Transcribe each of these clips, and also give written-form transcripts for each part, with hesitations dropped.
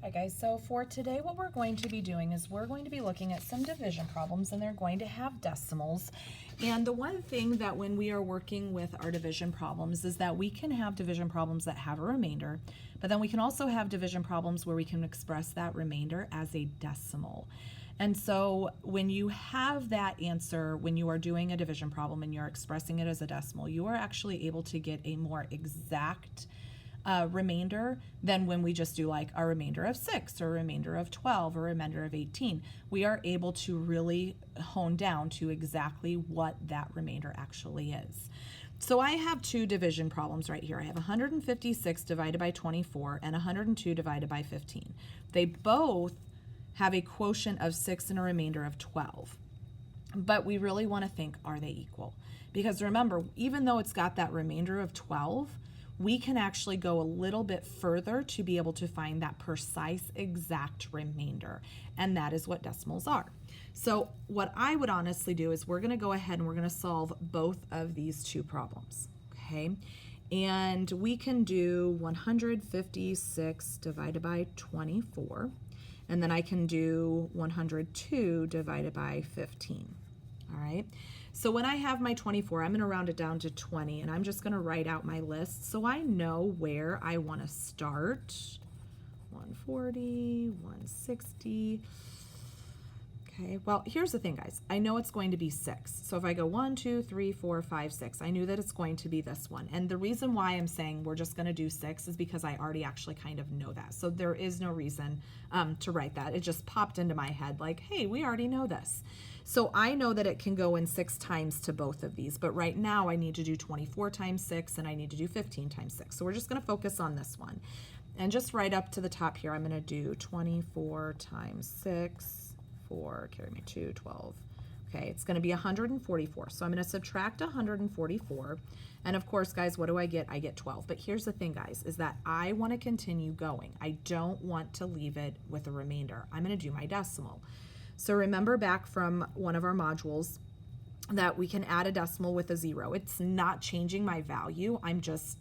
Hi guys, so for today what we're going to be doing is we're going to be looking at some division problems, and they're going to have decimals. And the one thing that when we are working with our division problems is that we can have division problems that have a remainder, but then we can also have division problems where we can express that remainder as a decimal. And so when you have that answer, when you are doing a division problem and you're expressing it as a decimal, you are actually able to get a more exact remainder than when we just do like a remainder of 6 or a remainder of 12 or a remainder of 18. We are able to really hone down to exactly what that remainder actually is. So I have two division problems right here. I have 156 divided by 24 and 102 divided by 15. They both have a quotient of 6 and a remainder of 12. But we really want to think, are they equal? Because remember, even though it's got that remainder of 12, we can actually go a little bit further to be able to find that precise exact remainder. And that is what decimals are. So what I would honestly do is we're going to go ahead and we're going to solve both of these two problems. Okay. And we can do 156 divided by 24. And then I can do 102 divided by 15. All right. So when I have my 24, I'm going to round it down to 20, and I'm just going to write out my list so I know where I want to start. 140, 160. Okay, well, here's the thing, guys. I know it's going to be 6. So if I go 1, 2, 3, 4, 5, 6, I knew that it's going to be this one. And the reason why I'm saying we're just going to do 6 is because I already actually kind of know that. So there is no reason to write that. It just popped into my head like, hey, we already know this. So I know that it can go in 6 times to both of these. But right now I need to do 24 times 6 and I need to do 15 times 6. So we're just going to focus on this one. And just right up to the top here, I'm going to do 24 times 6. 4, carry me 2, 12. Okay, it's going to be 144. So I'm going to subtract 144. And of course, guys, what do I get? I get 12. But here's the thing, guys, is that I want to continue going. I don't want to leave it with a remainder. I'm going to do my decimal. So remember back from one of our modules that we can add a decimal with a 0. It's not changing my value. I'm just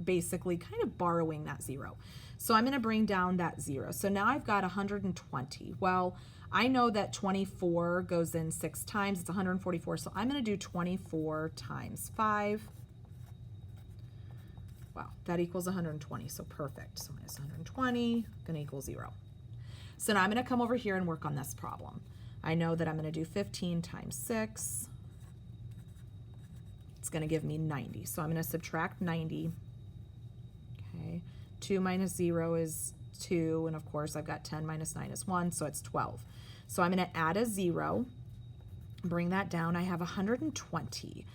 basically kind of borrowing that 0. So I'm going to bring down that 0. So now I've got 120. Well, I know that 24 goes in 6 times. It's 144. So I'm going to do 24 times 5. Wow, that equals 120. So perfect. So minus 120, going to equal 0. So now I'm going to come over here and work on this problem. I know that I'm going to do 15 times 6. It's going to give me 90. So I'm going to subtract 90. Okay, 2 minus 0 is 2, and of course I've got 10 minus 9 is 1, so it's 12. So I'm going to add a 0, bring that down. I have 120.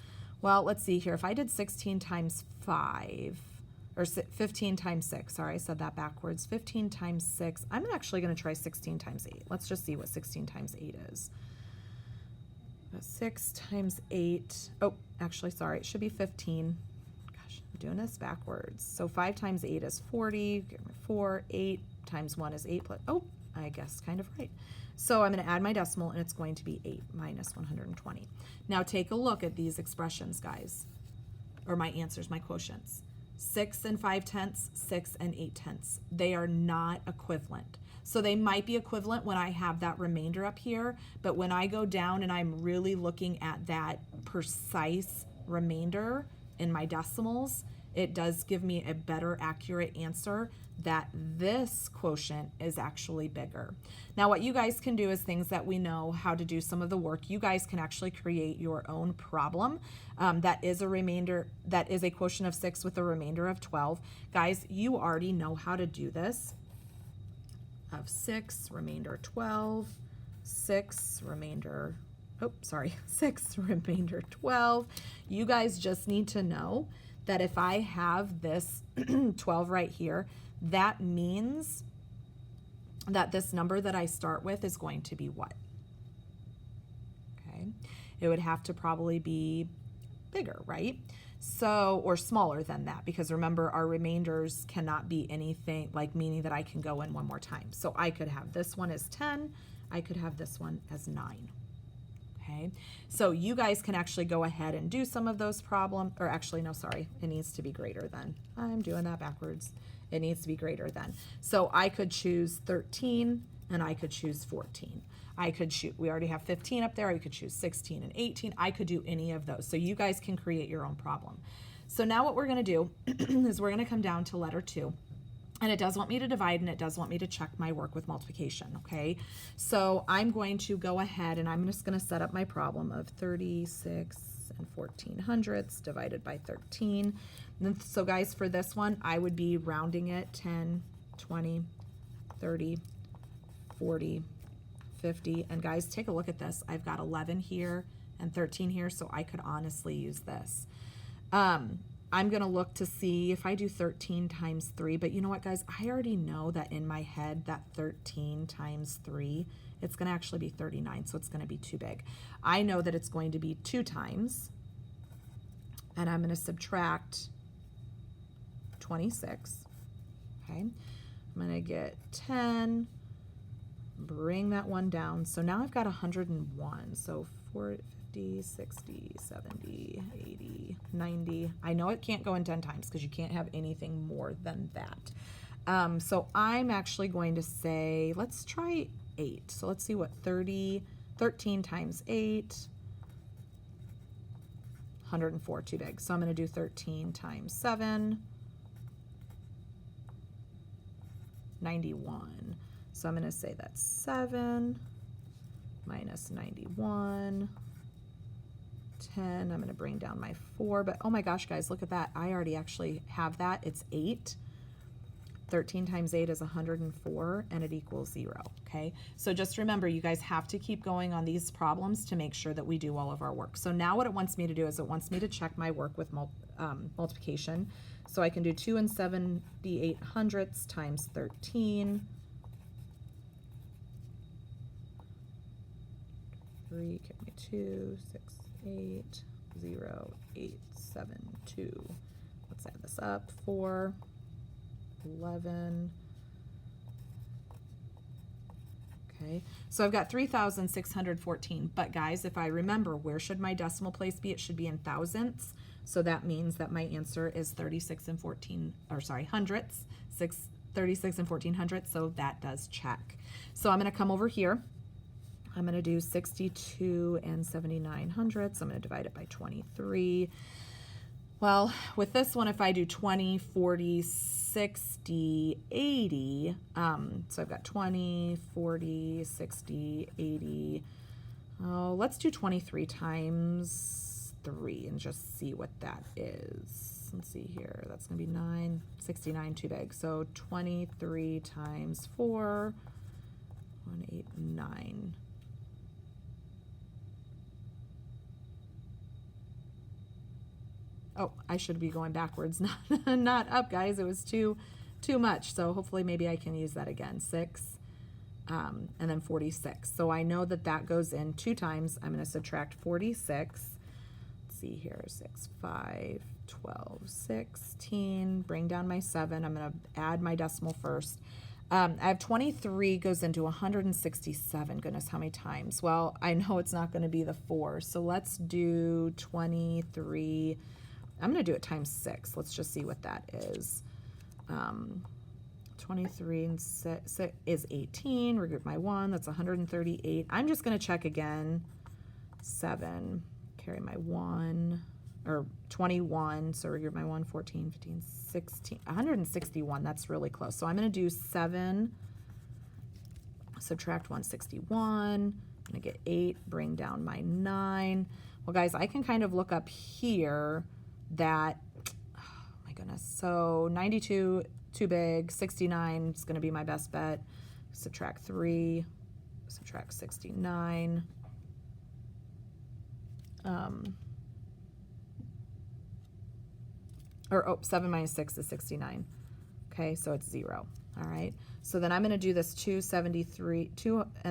Well, let's see here. If I did 16 times 5, or 15 times 6, sorry, I said that backwards. 15 times 6, I'm actually going to try 16 times 8. Let's just see what 16 times 8 is. 6 times 8, oh, actually, sorry, it should be 15. Gosh, I'm doing this backwards. So 5 times 8 is 40, 4, 8 times 1 is 8 plus, oh, I guess kind of right. So I'm going to add my decimal, and it's going to be 8 minus 120. Now take a look at these expressions, guys, or my answers, my quotients. 6 and 5/10, 6 and 8/10. They are not equivalent. So they might be equivalent when I have that remainder up here, but when I go down and I'm really looking at that precise remainder in my decimals, it does give me a better accurate answer that this quotient is actually bigger. Now what you guys can do is things that we know how to do some of the work. You guys can actually create your own problem that is a remainder, that is a quotient of 6 with a remainder of 12. Guys, you already know how to do this. Of 6, remainder 12, 6, remainder, oh, sorry, 6, remainder 12. You guys just need to know that if I have this 12 right here, that means that this number that I start with is going to be what? Okay, it would have to probably be bigger, right? So, or smaller than that, because remember our remainders cannot be anything like meaning that I can go in one more time. So I could have this one as 10, I could have this one as 9. Okay, so you guys can actually go ahead and do some of those problems, or actually, no, sorry, it needs to be greater than. I'm doing that backwards. It needs to be greater than. So I could choose 13 and I could choose 14. I could shoot, we already have 15 up there. I could choose 16 and 18. I could do any of those. So you guys can create your own problem. So now what we're gonna do is we're gonna come down to letter 2. And it does want me to divide and it does want me to check my work with multiplication, okay? So I'm going to go ahead and I'm just gonna set up my problem of 36 and 1400ths divided by 13. And then, so guys, for this one, I would be rounding it 10, 20, 30, 40, 50. And guys, take a look at this. I've got 11 here and 13 here, so I could honestly use this. I'm going to look to see if I do 13 times 3, but you know what, guys? I already know that in my head that 13 times 3, it's going to actually be 39, so it's going to be too big. I know that it's going to be 2 times, and I'm going to subtract 26, okay? I'm going to get 10, bring that one down. So now I've got 101, so 50, 60, 70, 80, 90. I know it can't go in 10 times because you can't have anything more than that. So I'm actually going to say, let's try 8. So let's see what 13 times 8, 104, too big. So I'm going to do 13 times 7, 91. So I'm going to say that's 7 minus 91. 10, I'm going to bring down my 4, but oh my gosh, guys, look at that. I already actually have that. It's 8. 13 times 8 is 104, and it equals 0, okay? So just remember, you guys have to keep going on these problems to make sure that we do all of our work. So now what it wants me to do is it wants me to check my work with multiplication. So I can do 2 and 7/800ths times 13. 3, give me 2, 6, 8, 0, 8, 7, 2. Let's add this up. 4, 11. Okay, so I've got 3,614. But guys, if I remember, where should my decimal place be? It should be in thousandths. So that means that my answer is 36 and 14, or sorry, hundredths. 36 and 1400ths. So that does check. So I'm going to come over here. I'm going to do 62 and 7900ths. I'm going to divide it by 23. Well, with this one, if I do 20, 40, 60, 80, so I've got 20, 40, 60, 80. Oh, let's do 23 times 3 and just see what that is. Let's see here. That's going to be 9, 69, too big. So 23 times 4, 1, 8, 9. Oh, I should be going backwards, not up, guys. It was too much. So hopefully maybe I can use that again. 6, and then 46. So I know that that goes in 2 times. I'm going to subtract 46. Let's see here. 6, 5, 12, 16. Bring down my 7. I'm going to add my decimal first. I have 23 goes into 167. Goodness, how many times? Well, I know it's not going to be the 4. So let's do 23. I'm going to do it times 6. Let's just see what that is. 23 and 6 is 18. Regroup my 1. That's 138. I'm just going to check again. 7. Carry my 1. Or 21. So regroup my 1, 14, 15, 16. 161. That's really close. So I'm going to do 7. Subtract 161. I'm going to get 8. Bring down my 9. Well, guys, I can kind of look up here that, oh my goodness, so 92, too big, 69 is going to be my best bet. Subtract 3, subtract 69. Or, oh, 7 minus 6 is 69. Okay, so it's 0. All right, so then I'm going to do this 2 and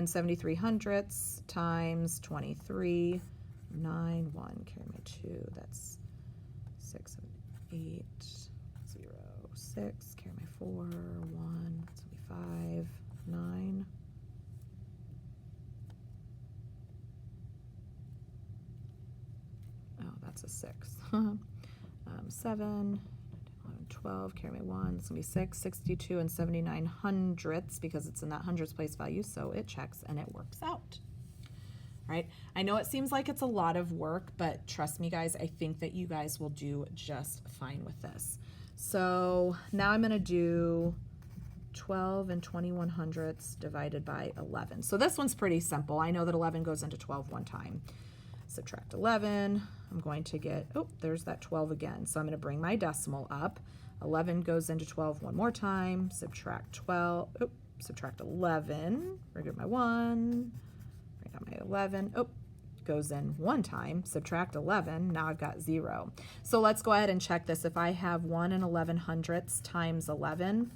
7300ths times 23. 9, 1, carry my 2, that's 6, 7, 8, 0, 6, carry my 4, 1, that's going to be 5, 9. Oh, that's a 6. 7, 11, 12, carry my 1, it's going to be 6, 62, and 79 hundredths because it's in that hundredths place value, so it checks and it works out. All right, I know it seems like it's a lot of work, but trust me guys, I think that you guys will do just fine with this. So now I'm going to do 12 and 21 hundredths divided by 11. So this one's pretty simple. I know that 11 goes into 12 one time. Subtract 11, I'm going to get, oh, there's that 12 again. So I'm going to bring my decimal up. 11 goes into 12 one more time. Subtract 12, oh, subtract 11, bring up my 1, bring up my 11, oh, goes in one time. Subtract 11, now I've got 0. So let's go ahead and check this. If I have 1 and 11 hundredths times 11,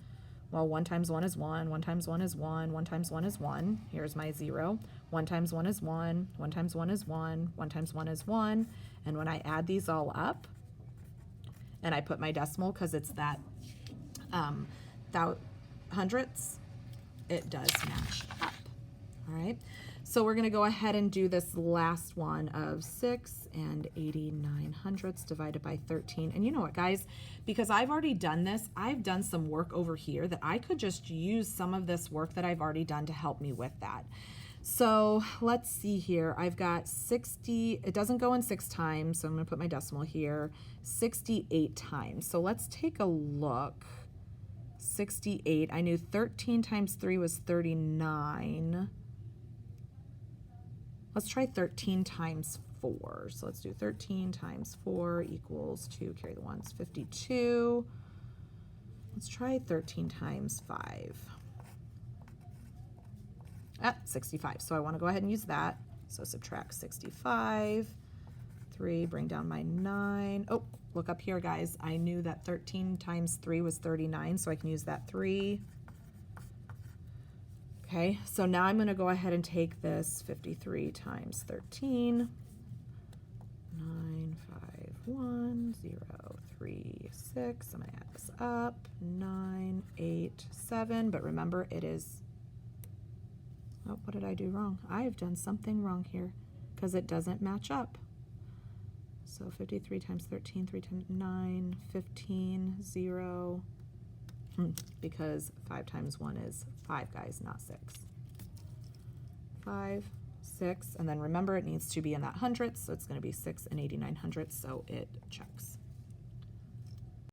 well, 1 times 1 is 1, 1 times 1 is 1, 1 times 1 is 1. Here's my 0. 1 times 1 is 1, 1 times 1 is 1, 1 times 1 is 1. And when I add these all up, and I put my decimal because it's that hundredths, it does match up. All right. So we're going to go ahead and do this last one of 6 and 89 hundredths divided by 13. And you know what, guys? Because I've already done this, I've done some work over here that I could just use some of this work that I've already done to help me with that. So let's see here. I've got 60, it doesn't go in 6 times, so I'm going to put my decimal here, 68 times. So let's take a look. 68, I knew 13 times 3 was 39. Let's try 13 times 4. So let's do 13 times 4 equals 2, carry the 1s, 52. Let's try 13 times 5. 65. So I want to go ahead and use that. So subtract 65. 3, bring down my 9. Oh, look up here, guys. I knew that 13 times 3 was 39, so I can use that 3. Okay, so now I'm going to go ahead and take this 53 times 13, 9, 5, 1, 0, 3, 6. I'm going to add this up, 9, 8, 7. But remember, it is, oh, what did I do wrong? I've done something wrong here because it doesn't match up. So 53 times 13, 3 times 9, 15, 0. Because 5 times 1 is 5, guys, not 6. 5, 6, and then remember it needs to be in that hundredths, so it's going to be 6 and 89 hundredths, so it checks.